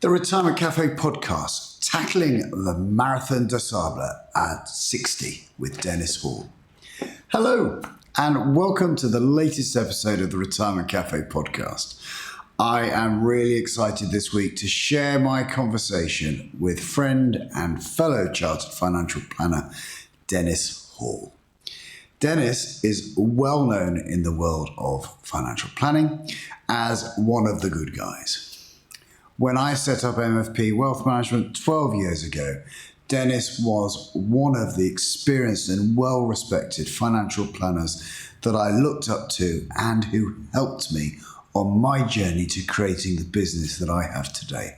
The Retirement Cafe podcast, tackling the Marathon des Sables at 60 with Dennis Hall. Hello, and welcome to the latest episode of the Retirement Cafe podcast. I am really excited this week to share my conversation with friend and fellow chartered financial planner, Dennis Hall. Dennis is well known in the world of financial planning as one of the good guys. When I set up MFP Wealth Management 12 years ago, Dennis was one of the experienced and well-respected financial planners that I looked up to and who helped me on my journey to creating the business that I have today.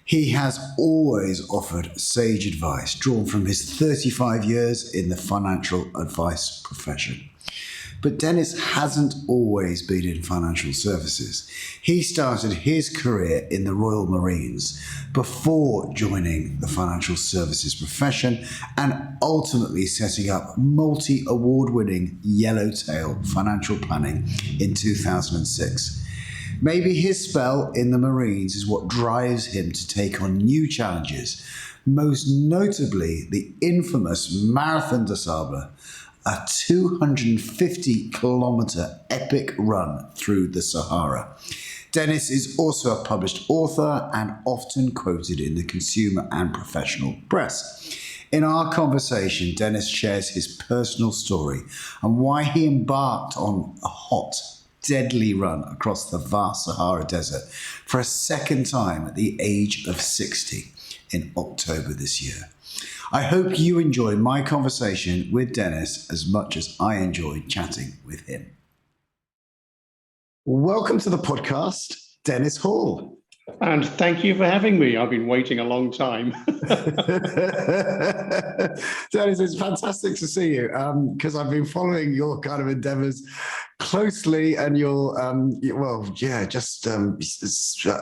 He has always offered sage advice drawn from his 35 years in the financial advice profession. But Dennis hasn't always been in financial services. He started his career in the Royal Marines before joining the financial services profession and ultimately setting up multi-award-winning Yellowtail Financial Planning in 2006. Maybe his spell in the Marines is what drives him to take on new challenges, most notably the infamous Marathon des Sables, a 250-kilometre epic run through the Sahara. Dennis is also a published author and often quoted in the consumer and professional press. In our conversation, Dennis shares his personal story and why he embarked on a hot, deadly run across the vast Sahara Desert for a second time at the age of 60 in October this year. I hope you enjoy my conversation with Dennis as much as I enjoyed chatting with him. Welcome to the podcast, Dennis Hall. And thank you for having me. I've been waiting a long time. Dennis, it's fantastic to see you because I've been following your kind of endeavours closely and your,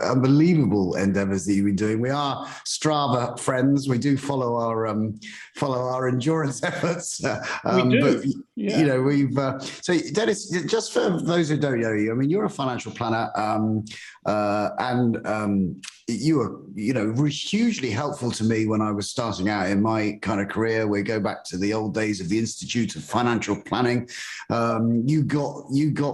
unbelievable endeavours that you've been doing. We are Strava friends. We do follow our endurance efforts. We do. But, you know, we've so Dennis, just for those who don't know you, I mean, you're a financial planner, you were, hugely helpful to me when I was starting out in my kind of career. We go back to the old days of the Institute of Financial Planning. You got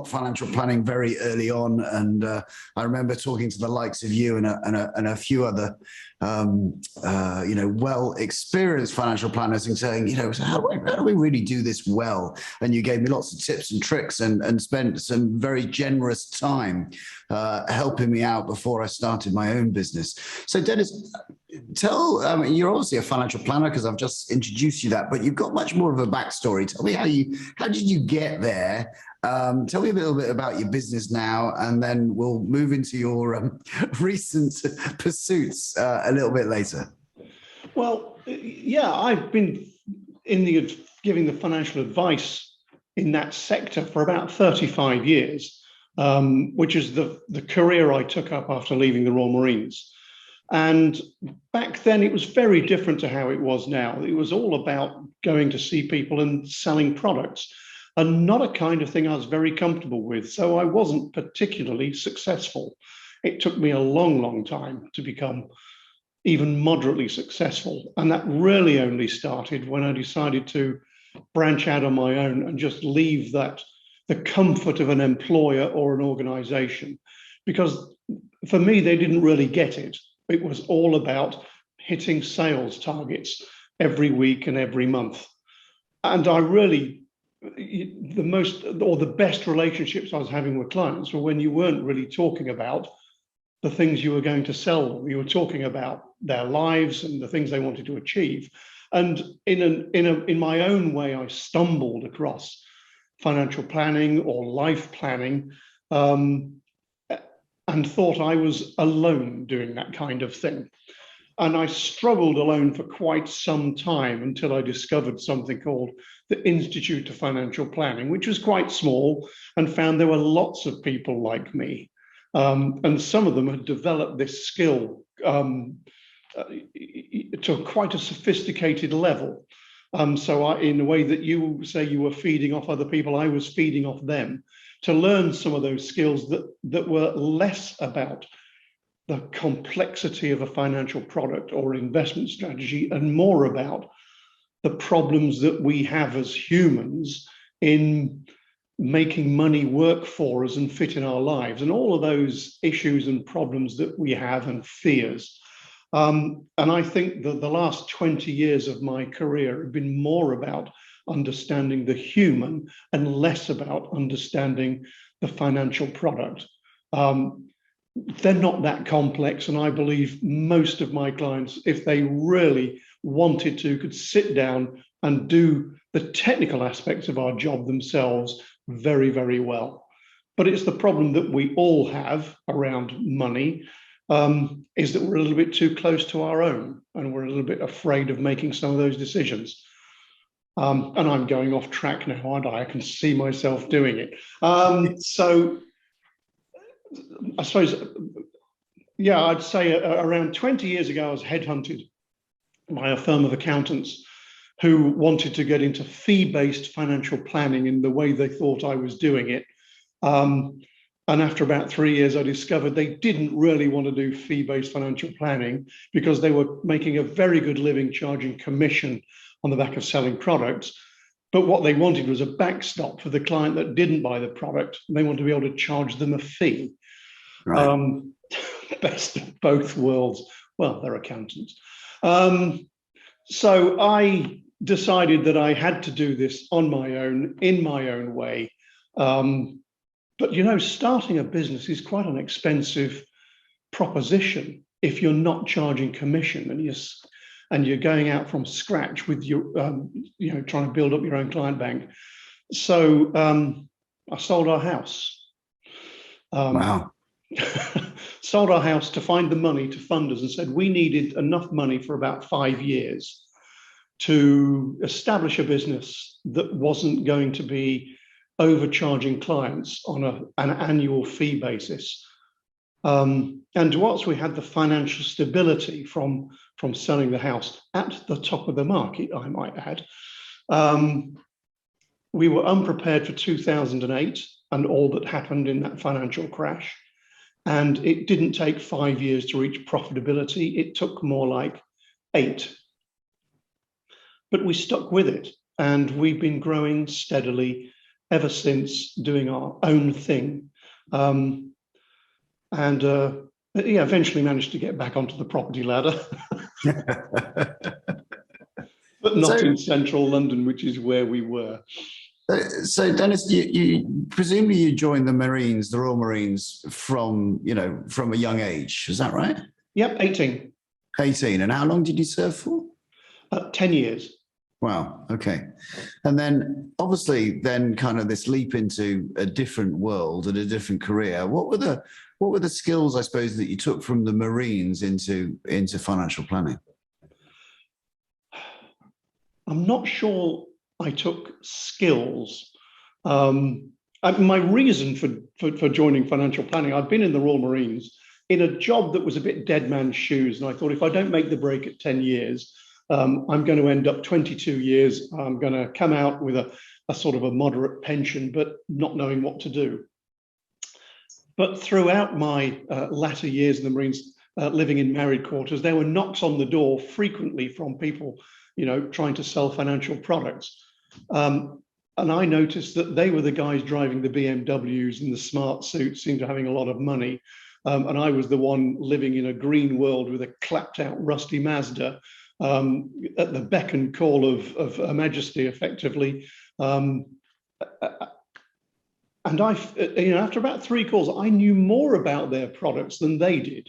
financial planning very early on, and I remember talking to the likes of you and a few other well experienced financial planners and saying, so how do we really do this well? And you gave me lots of tips and tricks and spent some very generous time helping me out before I started my own business. So Dennis, you're obviously a financial planner because I've just introduced you that, but you've got much more of a backstory. Tell me how did you get there? Tell me a little bit about your business now, and then we'll move into your recent pursuits a little bit later. Well, yeah, I've been giving the financial advice in that sector for about 35 years, which is the career I took up after leaving the Royal Marines. And back then, it was very different to how it was now. It was all about going to see people and selling products, and not a kind of thing I was very comfortable with. So I wasn't particularly successful. It took me a long, long time to become even moderately successful. And that really only started when I decided to branch out on my own and just leave the comfort of an employer or an organization. Because for me, they didn't really get it. It was all about hitting sales targets every week and every month. And the best relationships I was having with clients were when you weren't really talking about the things you were going to sell them. You were talking about their lives and the things they wanted to achieve. And in my own way, I stumbled across financial planning or life planning, and thought I was alone doing that kind of thing. And I struggled alone for quite some time until I discovered something called the Institute of Financial Planning, which was quite small, and found there were lots of people like me. And some of them had developed this skill to quite a sophisticated level. So in a way that you say you were feeding off other people, I was feeding off them to learn some of those skills that were less about the complexity of a financial product or investment strategy, and more about the problems that we have as humans in making money work for us and fit in our lives, and all of those issues and problems that we have and fears. And I think that the last 20 years of my career have been more about understanding the human and less about understanding the financial product. They're not that complex, and I believe most of my clients, if they really wanted to, could sit down and do the technical aspects of our job themselves very, very well. But it's the problem that we all have around money, is that we're a little bit too close to our own, and we're a little bit afraid of making some of those decisions. And I'm going off track now, aren't I? I can see myself doing it. So I suppose, yeah, I'd say around 20 years ago, I was headhunted by a firm of accountants who wanted to get into fee-based financial planning in the way they thought I was doing it. And after about 3 years, I discovered they didn't really want to do fee-based financial planning because they were making a very good living charging commission on the back of selling products. But what they wanted was a backstop for the client that didn't buy the product. They wanted to be able to charge them a fee. Right. Best of both worlds. Well, they're accountants. So I decided that I had to do this on my own, in my own way. But, you know, starting a business is quite an expensive proposition if you're not charging commission and you're going out from scratch with your, you know, trying to build up your own client bank. So I sold our house. Wow. Sold our house to find the money to fund us, and said we needed enough money for about 5 years to establish a business that wasn't going to be overcharging clients on an annual fee basis. And whilst we had the financial stability from selling the house at the top of the market, I might add, we were unprepared for 2008 and all that happened in that financial crash. And it didn't take 5 years to reach profitability. It took more like 8. But we stuck with it, and we've been growing steadily ever since, doing our own thing. Yeah, eventually managed to get back onto the property ladder. But not in central London, which is where we were. So Dennis, you presumably you joined the Marines, the Royal Marines, from a young age. Is that right? Yep, 18. 18. And how long did you serve for? 10 years. Wow. Okay. And then obviously then kind of this leap into a different world and a different career. What were the skills, I suppose, that you took from the Marines into financial planning? I'm not sure I took skills. My reason for joining financial planning, I've been in the Royal Marines in a job that was a bit dead man's shoes. And I thought, if I don't make the break at 10 years, I'm going to end up 22 years. I'm going to come out with a sort of a moderate pension, but not knowing what to do. But throughout my latter years in the Marines, living in married quarters, there were knocks on the door frequently from people, trying to sell financial products. And I noticed that they were the guys driving the BMWs and the smart suits, seemed to having a lot of money. And I was the one living in a green world with a clapped out rusty Mazda, at the beck and call of Her Majesty, effectively. And after about 3 calls, I knew more about their products than they did.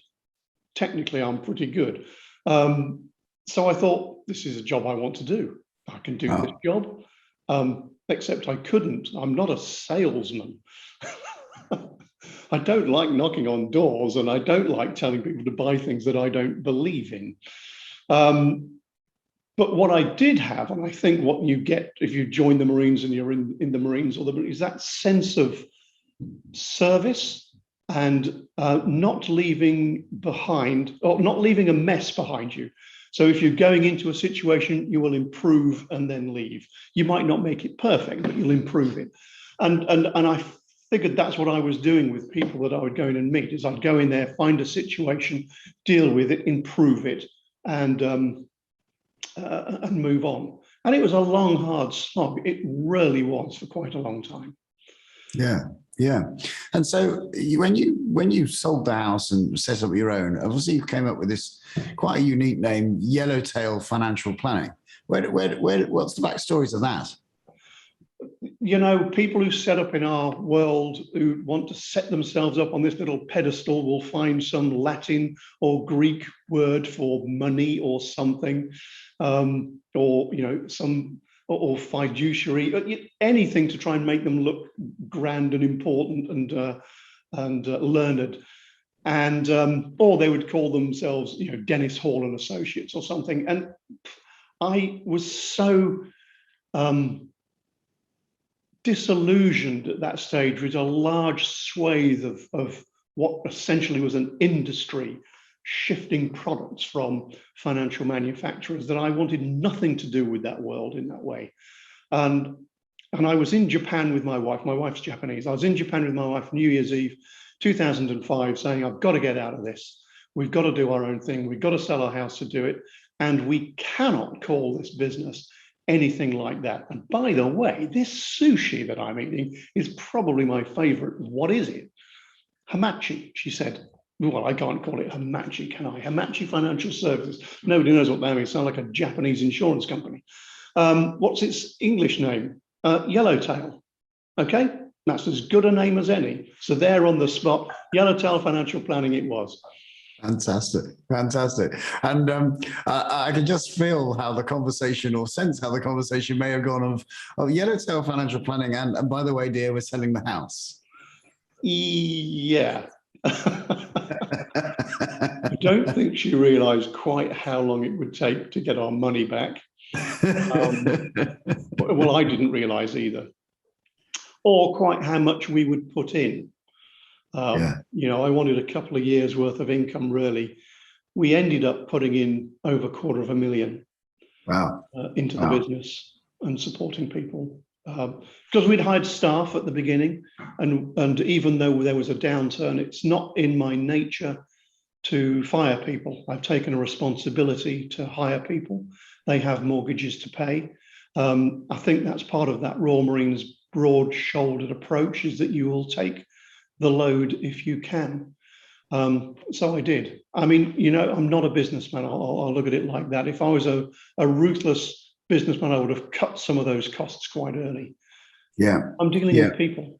Technically, I'm pretty good. So I thought, this is a job I want to do. I can do this job, except I couldn't. I'm not a salesman. I don't like knocking on doors, and I don't like telling people to buy things that I don't believe in. But what I did have, and I think what you get if you join the Marines and you're in the Marines, is that sense of service and not leaving a mess behind you. So if you're going into a situation, you will improve and then leave. You might not make it perfect, but you'll improve it. And I figured that's what I was doing with people that I would go in and meet. Is I'd go in there, find a situation, deal with it, improve it, and move on. And it was a long, hard slog. It really was for quite a long time. Yeah, yeah. And so when you sold the house and set up your own, obviously you came up with this quite a unique name, Yellowtail Financial Planning. What's the backstory to that? You know, people who set up in our world who want to set themselves up on this little pedestal will find some Latin or Greek word for money or something, or some or fiduciary, anything to try and make them look grand and important and learned, and or they would call themselves, Dennis Hall and Associates or something. And I was so disillusioned at that stage with a large swathe of what essentially was an industry shifting products from financial manufacturers, that I wanted nothing to do with that world in that way. And I was in Japan with my wife. My wife's Japanese. I was in Japan with my wife New Year's Eve 2005, saying, I've got to get out of this. We've got to do our own thing. We've got to sell our house to do it. And we cannot call this business anything like that. And by the way, this sushi that I'm eating is probably my favorite. What is it? Hamachi, she said. Well, I can't call it Hamachi, can I? Hamachi Financial Services. Nobody knows what that means. Sounds like a Japanese insurance company. What's its English name? Yellowtail. Okay, that's as good a name as any. So there on the spot, Yellowtail Financial Planning it was. Fantastic, fantastic. And I can just feel how the conversation, or sense how the conversation may have gone of Yellowtail Financial Planning. And by the way, dear, we're selling the house. Yeah. I don't think she realized quite how long it would take to get our money back. Well, I didn't realize either. Or quite how much we would put in. I wanted a couple of years worth of income, really. We ended up putting in over $250,000 into the business and supporting people, because we'd hired staff at the beginning, and even though there was a downturn, it's not in my nature to fire people. I've taken a responsibility to hire people. They have mortgages to pay. I think that's part of that Royal Marines broad-shouldered approach, is that you will take the load if you can. So I did. I mean, I'm not a businessman. I'll look at it like that. If I was a ruthless businessman, I would have cut some of those costs quite early. Yeah. I'm dealing with people.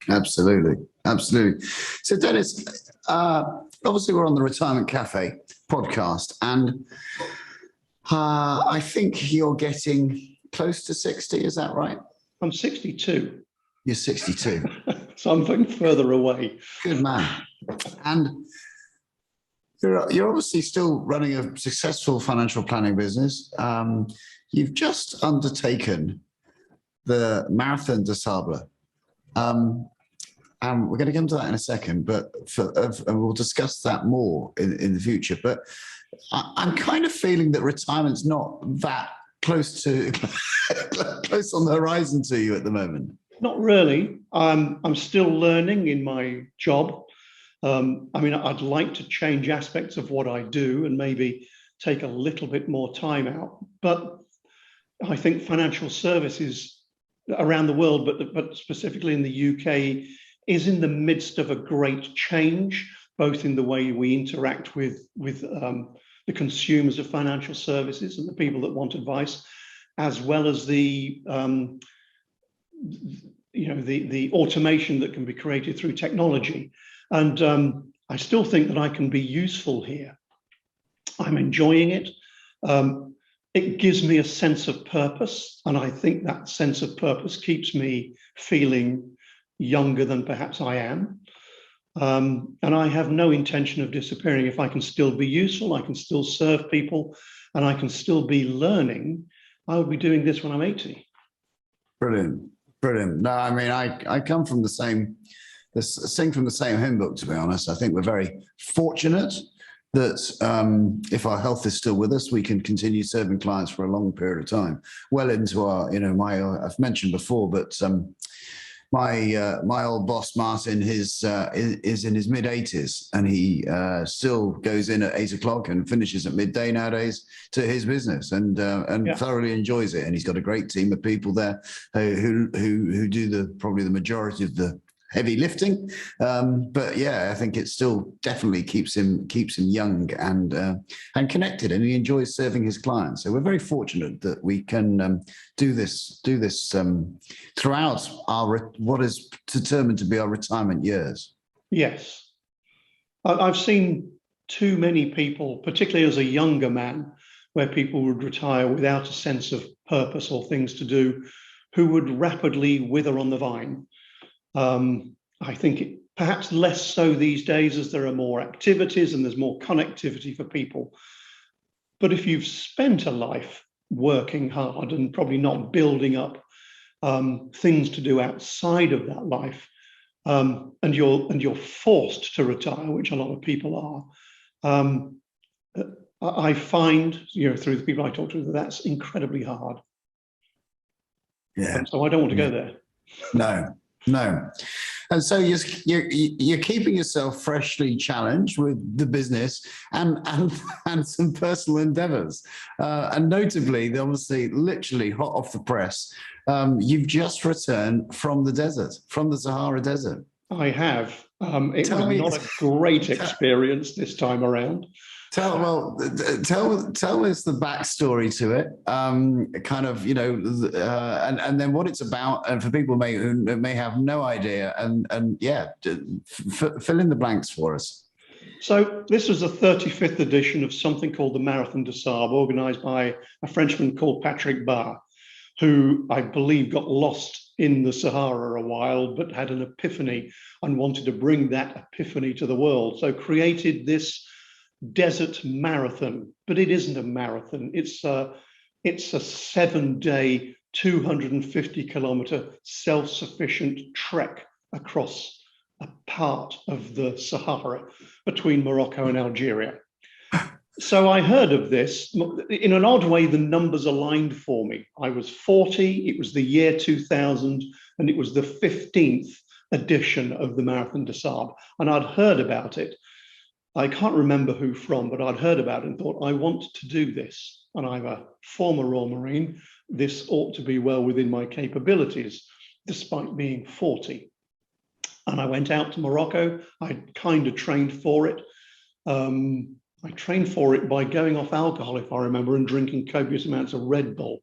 Absolutely. Absolutely. So Dennis, obviously we're on the Retirement Cafe podcast, and I think you're getting close to 60. Is that right? I'm 62. You're 62. Something further away. Good man. And you're obviously still running a successful financial planning business. You've just undertaken the Marathon des Sables. And we're going to come to that in a second, but and we'll discuss that more in the future. But I'm kind of feeling that retirement's not that close on the horizon to you at the moment. Not really. I'm still learning in my job. I'd like to change aspects of what I do and maybe take a little bit more time out. But I think financial services around the world, but specifically in the UK, is in the midst of a great change, both in the way we interact with the consumers of financial services and the people that want advice, as well as the automation that can be created through technology. And I still think that I can be useful here. I'm enjoying it. It gives me a sense of purpose, and I think that sense of purpose keeps me feeling younger than perhaps I am. And I have no intention of disappearing. If I can still be useful, I can still serve people, and I can still be learning, I will be doing this when I'm 80. Brilliant. No, I mean, I come from sing from the same hymn book, to be honest. I think we're very fortunate that if our health is still with us, we can continue serving clients for a long period of time, well into our, I've mentioned before, but my old boss Martin is in his mid-80s, and he still goes in at 8 o'clock and finishes at midday nowadays to his business, and Yeah. thoroughly enjoys it. And he's got a great team of people there who do probably the majority of the heavy lifting, but yeah, I think it still definitely keeps him young and connected, and he enjoys serving his clients. So we're very fortunate that we can do this throughout what is determined to be our retirement years. Yes. I've seen too many people, particularly as a younger man, where people would retire without a sense of purpose or things to do, who would rapidly wither on the vine. I think perhaps less so these days, as there are more activities and there's more connectivity for people. But if you've spent a life working hard and probably not building up things to do outside of that life, and you're forced to retire, which a lot of people are, I find, through the people I talk to, that's incredibly hard. Yeah. So I don't want to go there. No. And so you're keeping yourself freshly challenged with the business and some personal endeavors. And notably, obviously, literally hot off the press, you've just returned from the desert, from the Sahara Desert. I have. It was not a great experience this time around. Tell us the backstory to it, and then what it's about, and for people who may have no idea, and fill in the blanks for us. So this was the 35th edition of something called the Marathon des Sables, organised by a Frenchman called Patrick Barr, who I believe got lost in the Sahara a while, but had an epiphany and wanted to bring that epiphany to the world. So created this desert marathon, but it isn't a marathon. It's a 7-day, 250-kilometer self-sufficient trek across a part of the Sahara between Morocco and Algeria. So I heard of this. In an odd way, the numbers aligned for me. I was 40, it was the year 2000, and it was the 15th edition of the Marathon des Sables, and I'd heard about it. I can't remember who from, but I'd heard about it and thought, I want to do this. And I'm a former Royal Marine. This ought to be well within my capabilities, despite being 40. And I went out to Morocco. I kind of trained for it. I trained for it by going off alcohol, if I remember, and drinking copious amounts of Red Bull,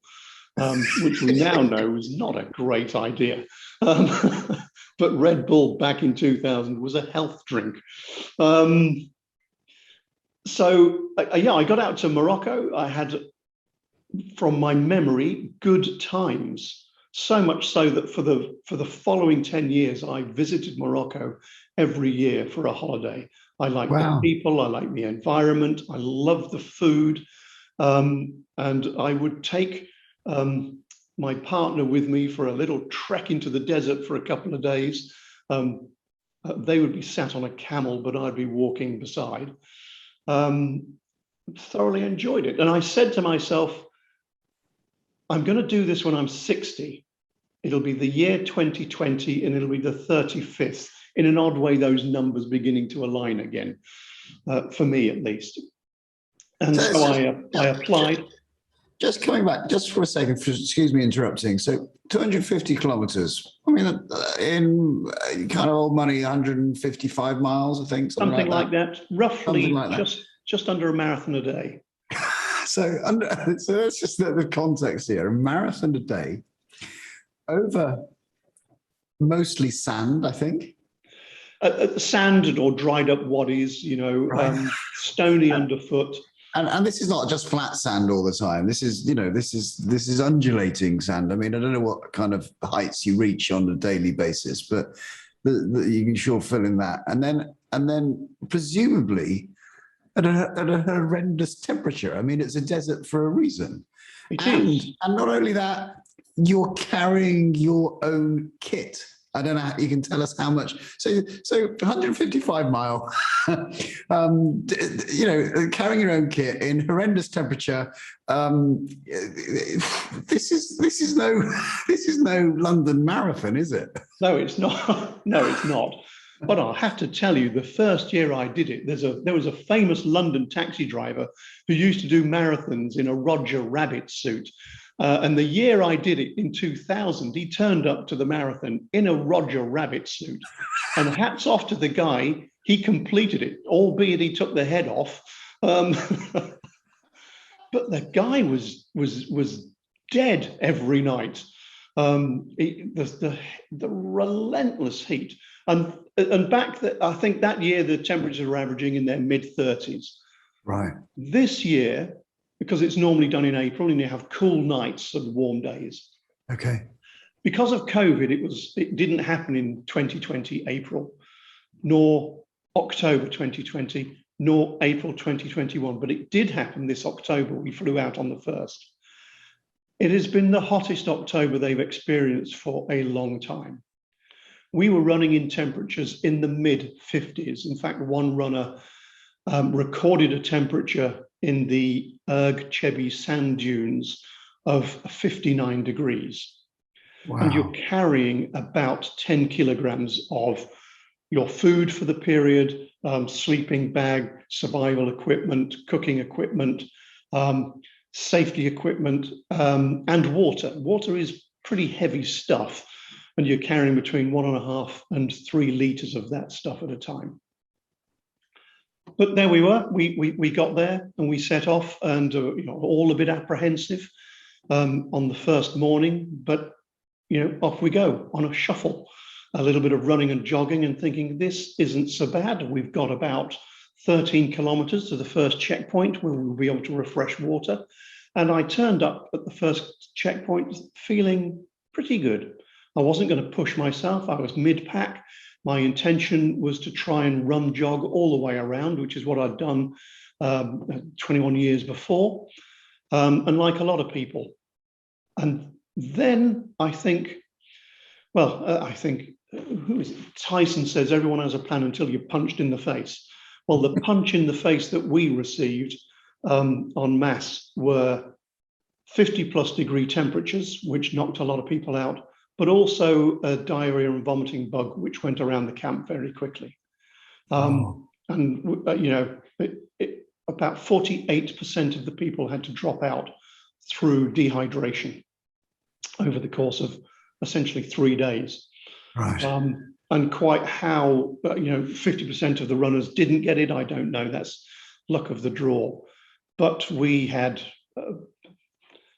which we now know is not a great idea. But Red Bull back in 2000 was a health drink. So I got out to Morocco. I had, from my memory, good times. So much so that for the following 10 years, I visited Morocco every year for a holiday. I like the people, I like the environment, I love the food, and I would take my partner with me for a little trek into the desert for a couple of days. They would be sat on a camel, but I'd be walking beside. Thoroughly enjoyed it. And I said to myself, I'm going to do this when I'm 60. It'll be the year 2020 and it'll be the 35th. In an odd way, those numbers beginning to align again, for me at least. And so I applied. Just coming back, just for a second, excuse me interrupting. So 250 kilometers, I mean, in kind of old money, 155 miles, I think. Something like that. Roughly just under a marathon a day. So that's just the context here. A marathon a day over mostly sand, I think. Sand or dried up waddies, stony underfoot. And this is not just flat sand all the time. This is undulating sand. I mean, I don't know what kind of heights you reach on a daily basis, but you can sure fill in that. And then presumably at a horrendous temperature. I mean, it's a desert for a reason. It is. And not only that, you're carrying your own kit. I don't know. You can tell us how much. So 155 mile. Carrying your own kit in horrendous temperature. This is no London marathon, is it? No, it's not. No, it's not. But I'll have to tell you, the first year I did it, there was a famous London taxi driver who used to do marathons in a Roger Rabbit suit. And the year I did it in 2000, he turned up to the marathon in a Roger Rabbit suit. And hats off to the guy, he completed it, albeit he took the head off. But the guy was dead every night. The relentless heat. And I think that year the temperatures were averaging in their mid-30s. Right. This year, because it's normally done in April and you have cool nights and warm days. Okay. Because of COVID, it didn't happen in 2020 April, nor October 2020, nor April 2021, but it did happen this October. We flew out on the 1st. It has been the hottest October they've experienced for a long time. We were running in temperatures in the mid-50s. In fact, one runner recorded a temperature in the Erg Chebi sand dunes of 59 degrees. Wow. And you're carrying about 10 kilograms of your food for the period, sleeping bag, survival equipment, cooking equipment, safety equipment, and water. Water is pretty heavy stuff, and you're carrying between 1.5 and 3 liters of that stuff at a time. But there we were. We got there and we set off, and all a bit apprehensive on the first morning. But off we go on a shuffle, a little bit of running and jogging, and thinking this isn't so bad. We've got about 13 kilometers to the first checkpoint where we'll be able to refresh water. And I turned up at the first checkpoint feeling pretty good. I wasn't going to push myself. I was mid-pack. My intention was to try and run jog all the way around, which is what I'd done 21 years before, and like a lot of people. And then I think, who is it? Tyson says everyone has a plan until you're punched in the face. Well, the punch in the face that we received en masse were 50+ degree temperatures, which knocked a lot of people out, but also a diarrhea and vomiting bug, which went around the camp very quickly. And about 48% of the people had to drop out through dehydration over the course of essentially 3 days. Right. And quite how 50% of the runners didn't get it, I don't know. That's luck of the draw. But we had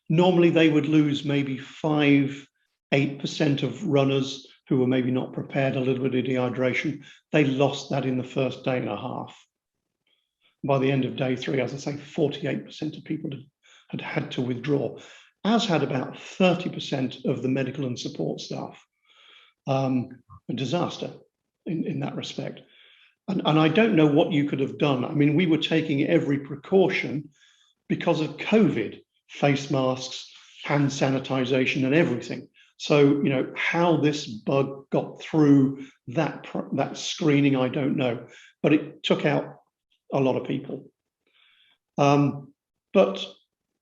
normally they would lose maybe 5-8% of runners who were maybe not prepared, a little bit of dehydration. They lost that in the first day and a half. By the end of day 3, as I say, 48% of people had to withdraw, as had about 30% of the medical and support staff. A disaster in that respect. And I don't know what you could have done. I mean, we were taking every precaution because of COVID, face masks, hand sanitization and everything. So, how this bug got through that screening, I don't know, but it took out a lot of people. But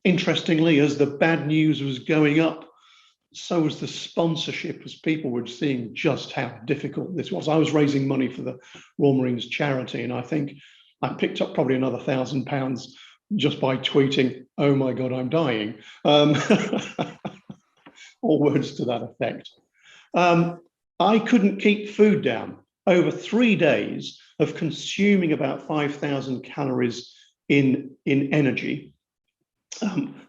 interestingly, as the bad news was going up, so was the sponsorship, as people were seeing just how difficult this was. I was raising money for the Royal Marines charity, and I think I picked up probably another £1,000 just by tweeting, "Oh my God, I'm dying," or words to that effect. I couldn't keep food down. Over 3 days of consuming about 5,000 calories in energy,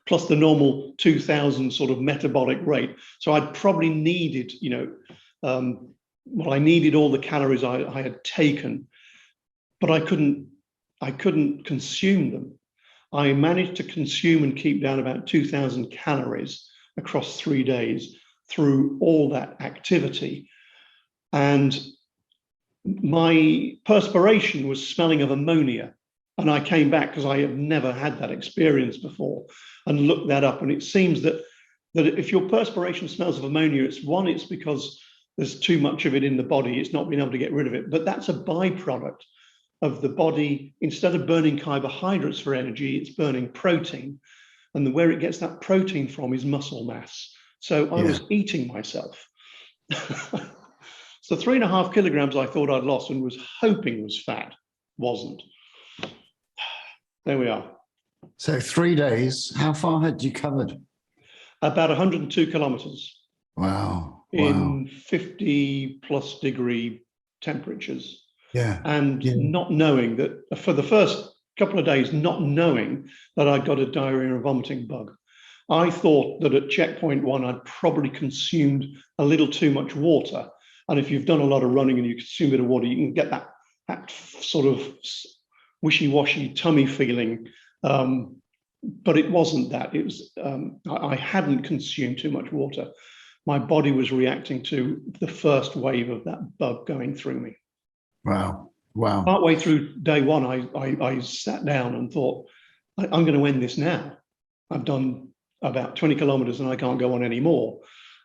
plus the normal 2,000 sort of metabolic rate. So I'd probably needed, I needed all the calories I had taken, but I couldn't consume them. I managed to consume and keep down about 2,000 calories across 3 days through all that activity. And my perspiration was smelling of ammonia. And I came back because I had never had that experience before and looked that up. And it seems that if your perspiration smells of ammonia, it's because there's too much of it in the body. It's not being able to get rid of it. But that's a byproduct of the body. Instead of burning carbohydrates for energy, it's burning protein. And where it gets that protein from is muscle mass. So I was eating myself. So 3.5 kilograms I thought I'd lost and was hoping was fat. Wasn't. There we are. So 3 days, how far had you covered? About 102 kilometers. Wow. In 50 plus degree temperatures. Yeah. And not knowing that for the first couple of days, not knowing that I'd got a diarrhea and vomiting bug. I thought that at checkpoint 1, I'd probably consumed a little too much water. And if you've done a lot of running and you consume a bit of water, you can get that sort of wishy-washy tummy feeling. But it wasn't that. It was I hadn't consumed too much water. My body was reacting to the first wave of that bug going through me. Wow. Partway through day 1, I sat down and thought, I'm going to end this now. I've done about 20 kilometers and I can't go on anymore.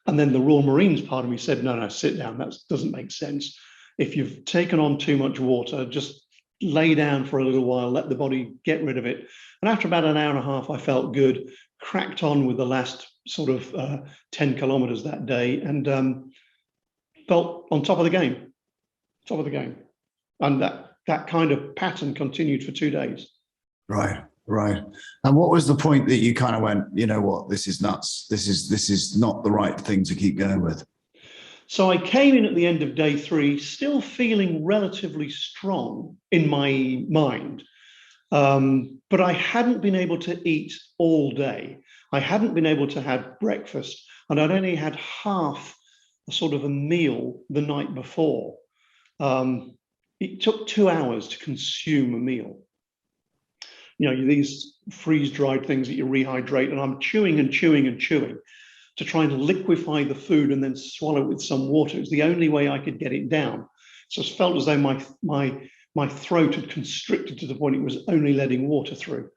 And then the Royal Marines part of me said, no, sit down. That doesn't make sense. If you've taken on too much water, just lay down for a little while, let the body get rid of it. And after about an hour and a half, I felt good, cracked on with the last sort of 10 kilometers that day, and felt on top of the game. And that kind of pattern continued for 2 days. Right. And what was the point that you kind of went, you know what, this is nuts. This is not the right thing to keep going with? So I came in at the end of day 3, still feeling relatively strong in my mind. But I hadn't been able to eat all day. I hadn't been able to have breakfast, and I'd only had half a sort of a meal the night before. It took 2 hours to consume a meal. You know, these freeze-dried things that you rehydrate, and I'm chewing to try and liquefy the food and then swallow it with some water. It was the only way I could get it down. So it felt as though my throat had constricted to the point it was only letting water through.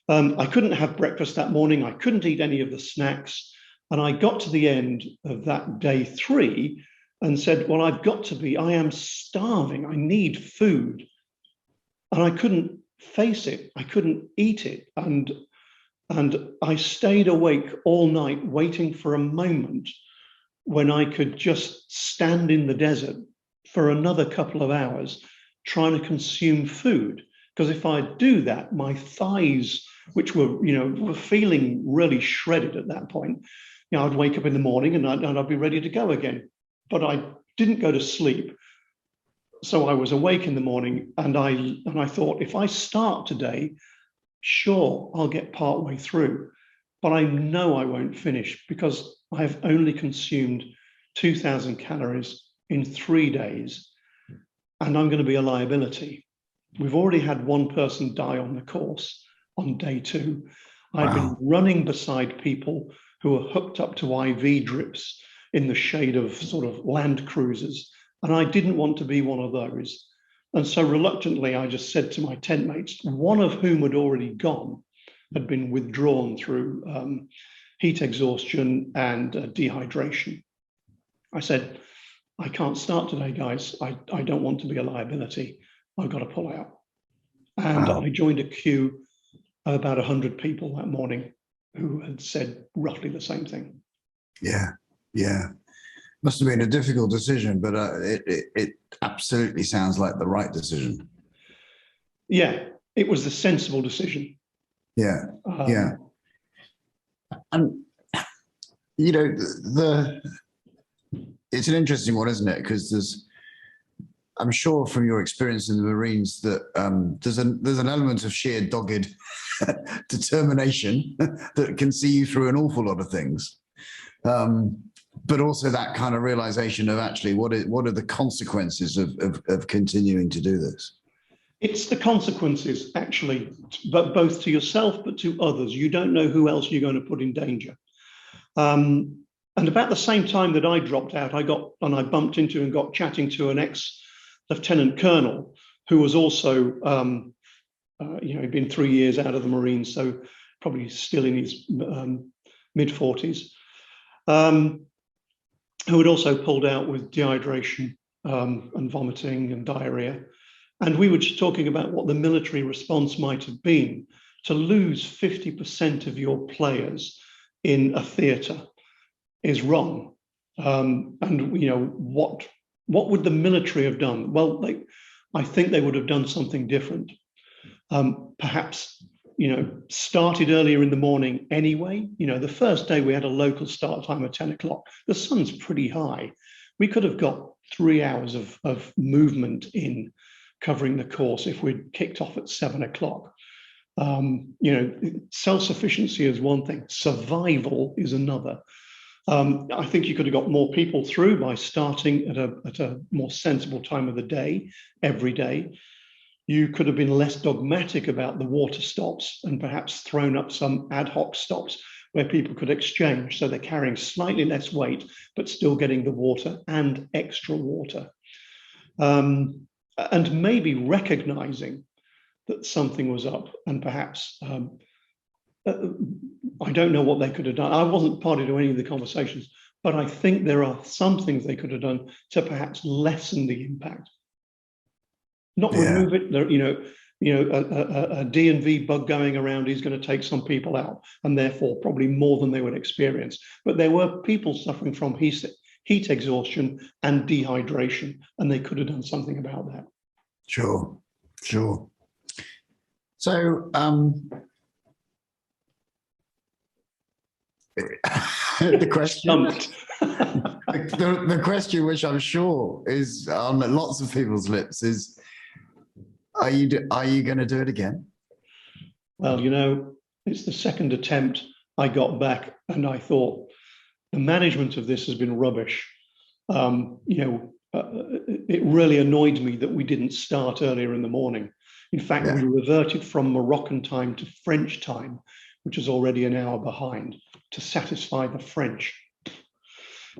I couldn't have breakfast that morning. I couldn't eat any of the snacks. And I got to the end of that day 3 and said, well, I am starving. I need food. And I couldn't face it. I couldn't eat it. And I stayed awake all night waiting for a moment when I could just stand in the desert for another couple of hours trying to consume food. Because if I do that, my thighs, which were feeling really shredded at that point, I'd wake up in the morning and I'd be ready to go again. But I didn't go to sleep. So I was awake in the morning, and I thought, if I start today, sure, I'll get partway through, but I know I won't finish because I've only consumed 2,000 calories in 3 days, and I'm going to be a liability. We've already had one person die on the course on day 2. I've been running beside people who are hooked up to IV drips in the shade of sort of land cruisers, and I didn't want to be one of those. And so reluctantly, I just said to my tent mates, one of whom had already gone, had been withdrawn through heat exhaustion and dehydration. I said, I can't start today, guys. I don't want to be a liability. I've got to pull out. And I joined a queue of about 100 people that morning who had said roughly the same thing. Yeah. Must have been a difficult decision, but it absolutely sounds like the right decision. Yeah, it was the sensible decision. Yeah. And, it's an interesting one, isn't it? Because I'm sure from your experience in the Marines that there's an element of sheer dogged determination that can see you through an awful lot of things. But also that kind of realization of actually what are the consequences of continuing to do this? It's the consequences, actually, but both to yourself, but to others. You don't know who else you're going to put in danger. And about the same time that I dropped out, I bumped into and got chatting to an ex-lieutenant colonel who was also, he'd been 3 years out of the Marines, so probably still in his mid-40s. who had also pulled out with dehydration and vomiting and diarrhea. And we were just talking about what the military response might have been to lose 50% of your players in a theatre is wrong. And what would the military have done? Well, I think they would have done something different. Perhaps started earlier in the morning anyway. The first day we had a local start time of 10 o'clock. The sun's pretty high. We could have got 3 hours of movement in covering the course if we'd kicked off at 7 o'clock. Self-sufficiency is one thing, survival is another. I think you could have got more people through by starting at a more sensible time of the day, every day. You could have been less dogmatic about the water stops and perhaps thrown up some ad hoc stops where people could exchange. So they're carrying slightly less weight, but still getting the water and extra water. And maybe recognizing that something was up, and perhaps, I don't know what they could have done. I wasn't party to any of the conversations, but I think there are some things they could have done to perhaps lessen the impact. Not remove it. A D&V bug going around is going to take some people out, and therefore probably more than they would experience. But there were people suffering from heat exhaustion and dehydration, and they could have done something about that. Sure. So the question which I'm sure is on lots of people's lips is, are you going to do it again? Well, it's the second attempt. I got back and I thought the management of this has been rubbish. It really annoyed me that we didn't start earlier in the morning. In fact, we reverted from Moroccan time to French time, which is already an hour behind, to satisfy the French.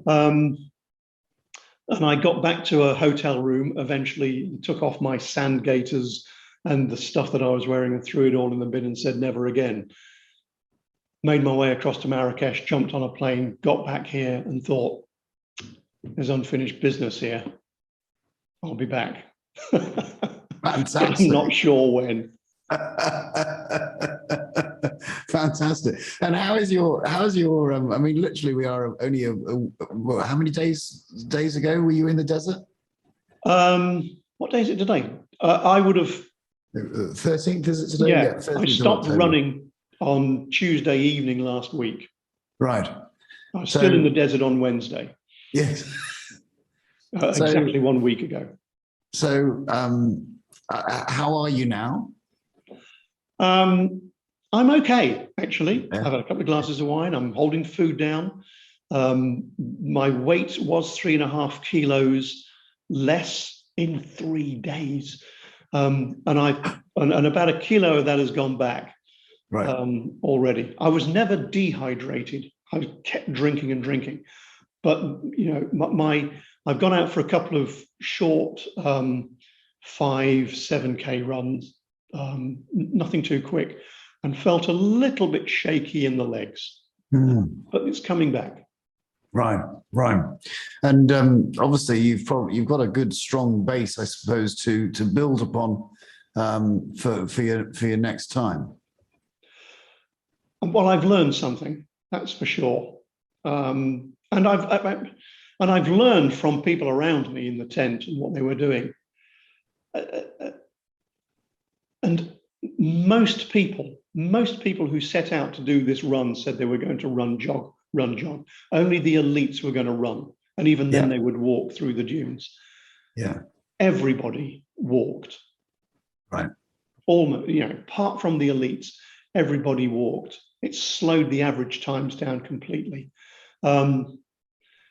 And I got back to a hotel room, eventually took off my sand gaiters and the stuff that I was wearing and threw it all in the bin and said, never again. Made my way across to Marrakesh, jumped on a plane, got back here and thought, there's unfinished business here. I'll be back. Fantastic. I'm not sure when. Fantastic. And how's your I mean, literally we are only how many days ago were you in the desert? What day is it today? I would have 13th, is it today? Yeah, 13th I stopped running on Tuesday evening last week. Right. I was still in the desert on Wednesday. Yes. Exactly 1 week ago. So how are you now? I'm okay, actually. I've had a couple of glasses of wine. I'm holding food down. My weight was 3.5 kilos less in 3 days. And about 1 kilo of that has gone back already. I was never dehydrated. I kept drinking and drinking. But, I've gone out for a couple of short 5-7K runs, nothing too quick, and felt a little bit shaky in the legs, but it's coming back. Right. And obviously you've got a good strong base, I suppose, to build upon for your next time. Well, I've learned something, that's for sure, and I've learned from people around me in the tent and what they were doing. And most people who set out to do this run said they were going to run, jog. Only the elites were going to run. And even then they would walk through the dunes. Yeah. Everybody walked. Right. Almost, apart from the elites, everybody walked. It slowed the average times down completely. And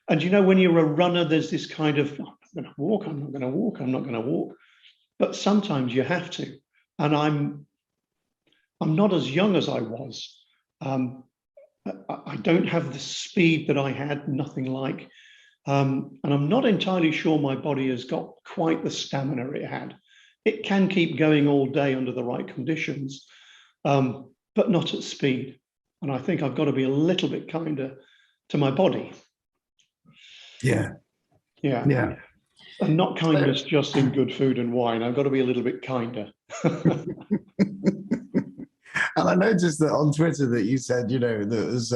when you're a runner, there's this kind of, I'm not going to walk. But sometimes you have to. And I'm not as young as I was. I don't have the speed that I had, nothing like. And I'm not entirely sure my body has got quite the stamina it had. It can keep going all day under the right conditions, but not at speed. And I think I've got to be a little bit kinder to my body. Yeah. Yeah. Yeah. And not kindness just in good food and wine. I've got to be a little bit kinder. And I noticed that on Twitter that you said, that was,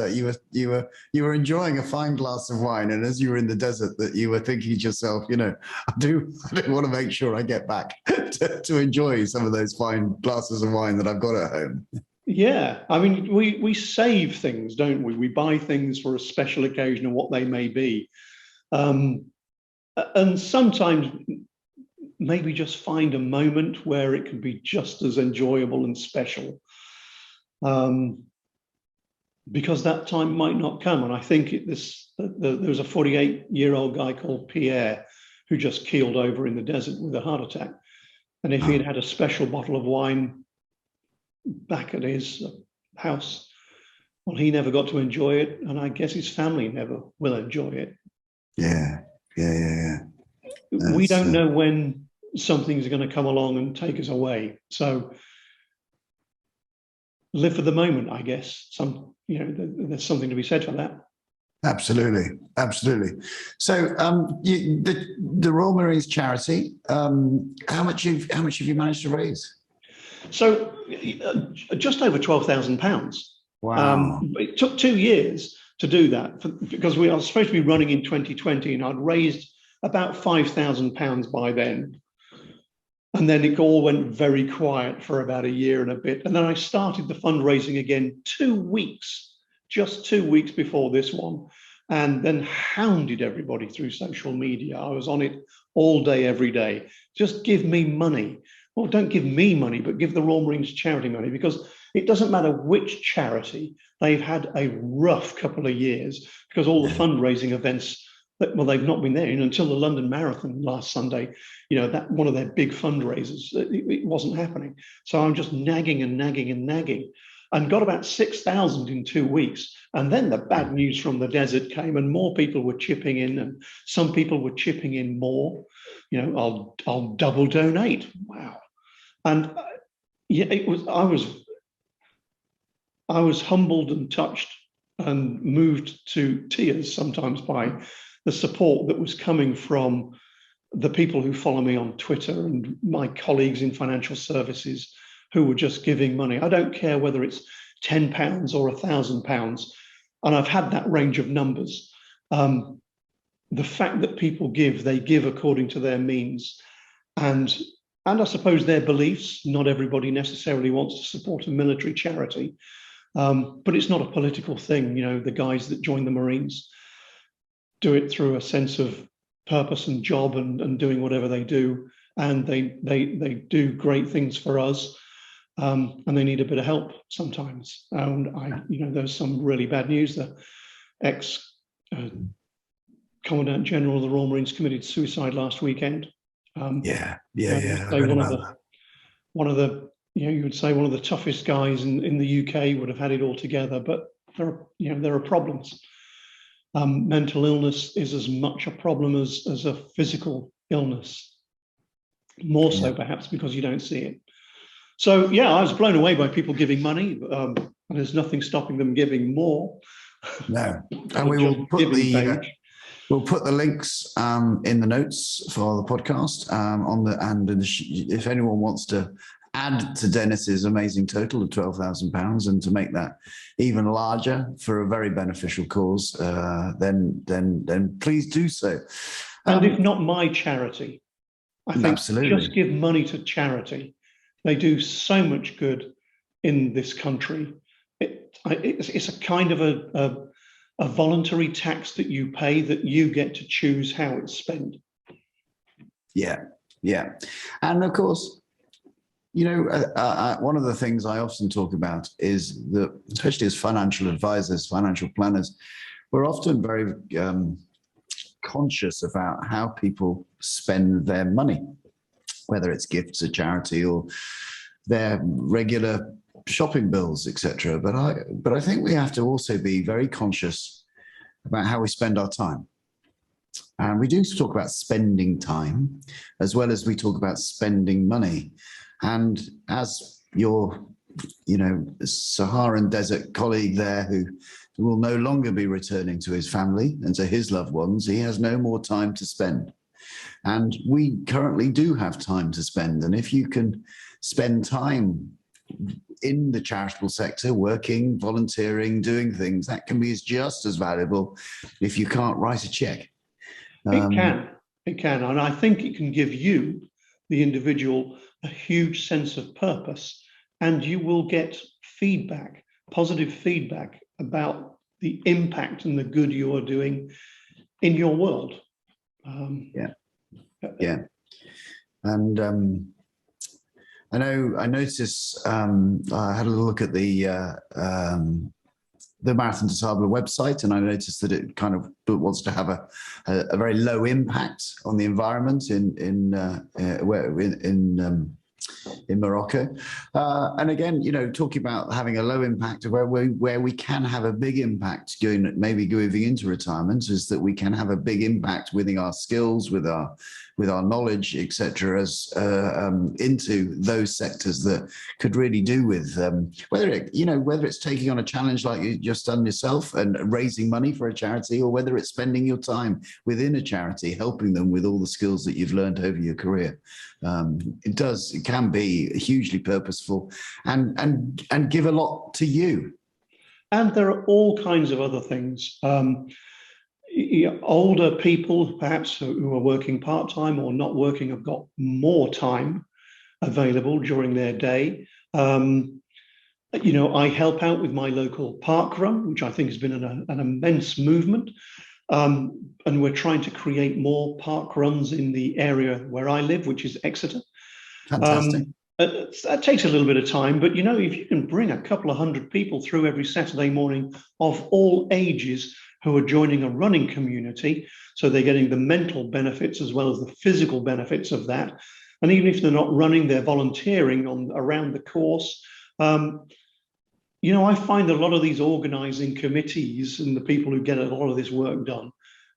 you were enjoying a fine glass of wine, and as you were in the desert, that you were thinking to yourself, I do want to make sure I get back to enjoy some of those fine glasses of wine that I've got at home. Yeah, I mean, we save things, don't we? We buy things for a special occasion or what they may be, and sometimes maybe just find a moment where it can be just as enjoyable and special. Because that time might not come. And I think there was a 48-year-old guy called Pierre who just keeled over in the desert with a heart attack. And if he had had a special bottle of wine back at his house, well, he never got to enjoy it. And I guess his family never will enjoy it. Yeah. We don't know when something's going to come along and take us away. So live for the moment, I guess. There's something to be said for that. Absolutely. So, the Royal Marines charity, how much have you managed to raise? So, just over £12,000. Wow. It took 2 years to do that because we are supposed to be running in 2020, and I'd raised about £5,000 by then. And then it all went very quiet for about a year and a bit. And then I started the fundraising again 2 weeks, just 2 weeks before this one, and then hounded everybody through social media. I was on it all day, every day. Just give me money. Well, don't give me money, but give the Royal Marines charity money, because it doesn't matter which charity. They've had a rough couple of years because all the fundraising events, they've not been there until the London Marathon last Sunday. That one of their big fundraisers, it wasn't happening. So I'm just nagging and got about 6,000 in 2 weeks. And then the bad news from the desert came, and more people were chipping in, and some people were chipping in more. I'll double donate. Wow. And I was humbled and touched and moved to tears sometimes by the support that was coming from the people who follow me on Twitter and my colleagues in financial services who were just giving money. I don't care whether it's £10 or £1,000, and I've had that range of numbers. The fact that people they give according to their means, and I suppose their beliefs. Not everybody necessarily wants to support a military charity, but it's not a political thing. The guys that join the Marines do it through a sense of purpose and job and doing whatever they do, and they do great things for us, and they need a bit of help sometimes. And there's some really bad news. The ex Commandant General of the Royal Marines committed suicide last weekend. I read One of the you would say one of the toughest guys in the UK would have had it all together, but there are problems. Mental illness is as much a problem as a physical illness, more so perhaps because you don't see it. So I was blown away by people giving money, and there's nothing stopping them giving more. No, and we will put we'll put the links in the notes for the podcast if anyone wants to add to Dennis's amazing total of £12,000 and to make that even larger for a very beneficial cause, then please do so. And if not my charity, I think absolutely. Just give money to charity. They do so much good in this country. It's a kind of a voluntary tax that you pay, that you get to choose how it's spent. Yeah. And of course, one of the things I often talk about is that, especially as financial advisors, financial planners, we're often very conscious about how people spend their money, whether it's gifts to charity or their regular shopping bills, etc. But I think we have to also be very conscious about how we spend our time. And we do talk about spending time as well as we talk about spending money. And as your Saharan desert colleague there who will no longer be returning to his family and to his loved ones. He has no more time to spend. And we currently do have time to spend. And if you can spend time in the charitable sector, working, volunteering, doing things, that can be just as valuable if you can't write a check. It can. And I think it can give you, the individual, a huge sense of purpose, and you will get feedback, positive feedback about the impact and the good you are doing in your world. Yeah. And I noticed, I had a look at the Marathon des Sables website, and I noticed that it kind of wants to have a very low impact on the environment in Morocco. And again, talking about having a low impact, where we can have a big impact moving into retirement, is that we can have a big impact with our skills, with our knowledge, etc., as into those sectors that could really do with whether it's taking on a challenge like you just done yourself and raising money for a charity, or whether it's spending your time within a charity helping them with all the skills that you've learned over your career. It can be hugely purposeful and give a lot to you. And there are all kinds of other things. Older people, perhaps, who are working part-time or not working, have got more time available during their day. I help out with my local park run, which I think has been an immense movement. And we're trying to create more park runs in the area where I live, which is Exeter. Fantastic. That takes a little bit of time, but if you can bring a couple of hundred people through every Saturday morning of all ages who are joining a running community, so they're getting the mental benefits as well as the physical benefits of that. And even if they're not running, they're volunteering around the course. I find a lot of these organizing committees and the people who get a lot of this work done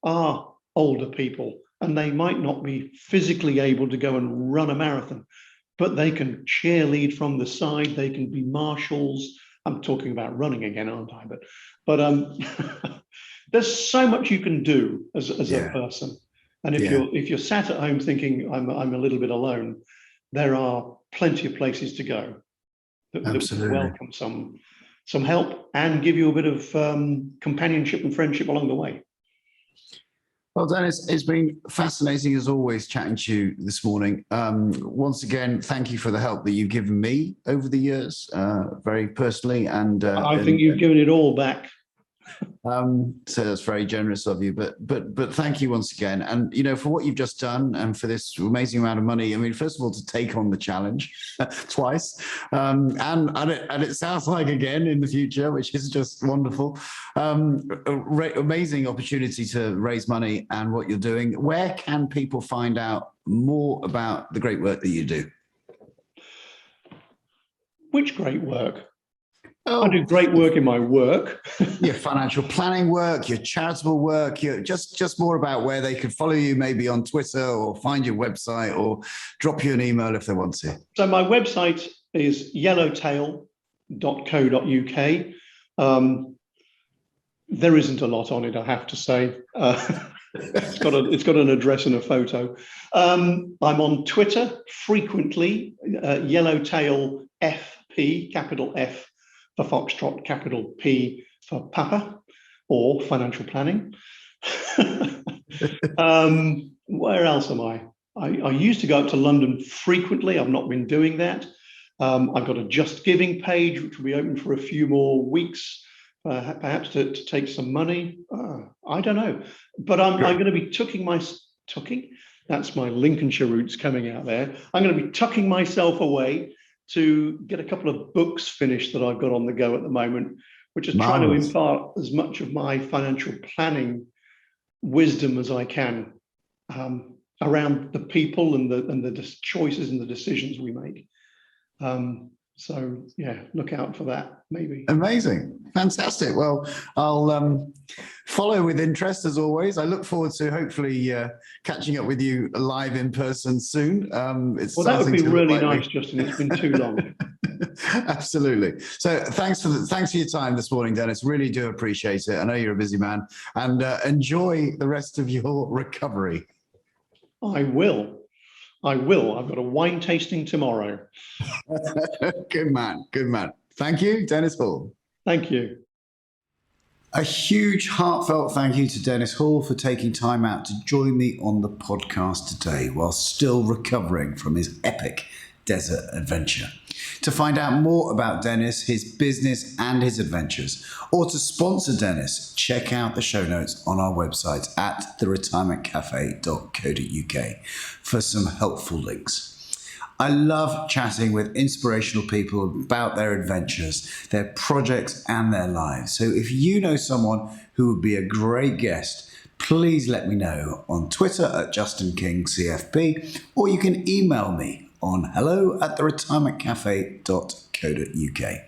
are older people, and they might not be physically able to go and run a marathon, but they can cheerlead from the side. They can be marshals. I'm talking about running again, aren't I? But there's so much you can do as a person. And if you're sat at home thinking I'm a little bit alone, there are plenty of places to go that will welcome some help and give you a bit of companionship and friendship along the way. Well, Dennis, it's been fascinating as always chatting to you this morning. Once again, thank you for the help that you've given me over the years, very personally. And I think you've given it all back. So that's very generous of you, but thank you once again. And for what you've just done and for this amazing amount of money. I mean, first of all, to take on the challenge twice, and it sounds like again in the future, which is just wonderful. Amazing opportunity to raise money and what you're doing. Where can people find out more about the great work that you do? Which great work? I do great work in my work. Your financial planning work, your charitable work, just more about where they could follow you, maybe on Twitter, or find your website, or drop you an email if they want to. So my website is yellowtail.co.uk. There isn't a lot on it, I have to say. It's got an address and a photo. I'm on Twitter frequently, Yellowtail FP, capital F for Foxtrot, capital P for Papa, or financial planning. Where else am I? I used to go up to London frequently. I've not been doing that. I've got a Just Giving page, which will be open for a few more weeks, perhaps to take some money. I don't know. But I'm going to be tucking. That's my Lincolnshire roots coming out there. I'm going to be tucking myself away to get a couple of books finished that I've got on the go at the moment, which is trying to impart as much of my financial planning wisdom as I can around the people and the choices and the decisions we make. So yeah, look out for that, maybe. Amazing. Fantastic. Well, I'll follow with interest as always. I look forward to hopefully catching up with you live in person soon. It's Well, that would starting be to look really like nice, Justin. It's been too long. Absolutely. So thanks for your time this morning, Dennis. Really do appreciate it. I know you're a busy man, and enjoy the rest of your recovery. I will. I've got a wine tasting tomorrow. Good man. Good man. Thank you, Dennis Hall. Thank you. A huge heartfelt thank you to Dennis Hall for taking time out to join me on the podcast today while still recovering from his epic desert adventure. To find out more about Dennis, his business and his adventures, or to sponsor Dennis, check out the show notes on our website at theretirementcafe.co.uk for some helpful links. I love chatting with inspirational people about their adventures, their projects and their lives. So if you know someone who would be a great guest, please let me know on Twitter at JustinKingCFP, or you can email me on hello@theretirementcafe.co.uk.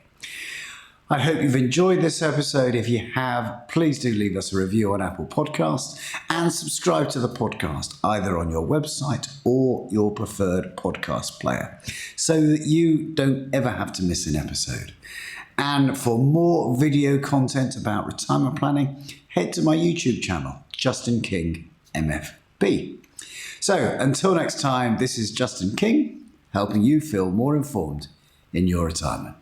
I hope you've enjoyed this episode. If you have, please do leave us a review on Apple Podcasts and subscribe to the podcast either on your website or your preferred podcast player so that you don't ever have to miss an episode. And for more video content about retirement planning, head to my YouTube channel, Justin King MFP. So until next time, this is Justin King, helping you feel more informed in your retirement.